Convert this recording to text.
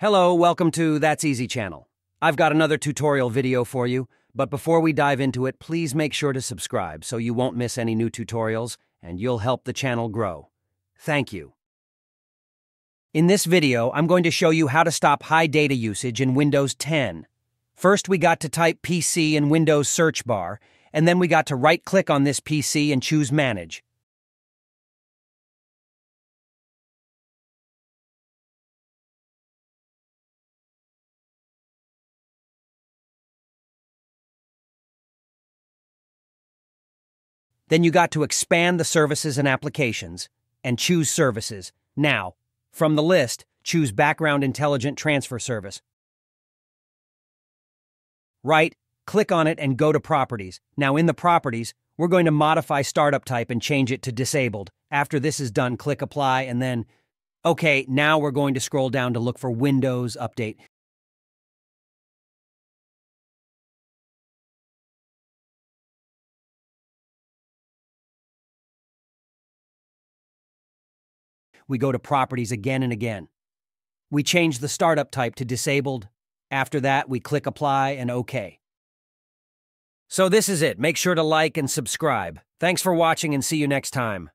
Hello, welcome to That's Easy channel. I've got another tutorial video for you, but before we dive into it, please make sure to subscribe so you won't miss any new tutorials and you'll help the channel grow. Thank you. In this video, I'm going to show you how to stop high data usage in Windows 10. First, we got to type PC in Windows search bar, and then we got to right-click on this PC and choose Manage. Then you got to expand the services and applications and choose Services. Now, from the list, choose Background Intelligent Transfer Service. Right-click on it and go to Properties. Now in the Properties, we're going to modify startup type and change it to Disabled. After this is done, click Apply and then, okay, now we're going to scroll down to look for Windows Update. We go to Properties again and again. We change the startup type to Disabled. After that, we click Apply and OK. So this is it. Make sure to like and subscribe. Thanks for watching and see you next time.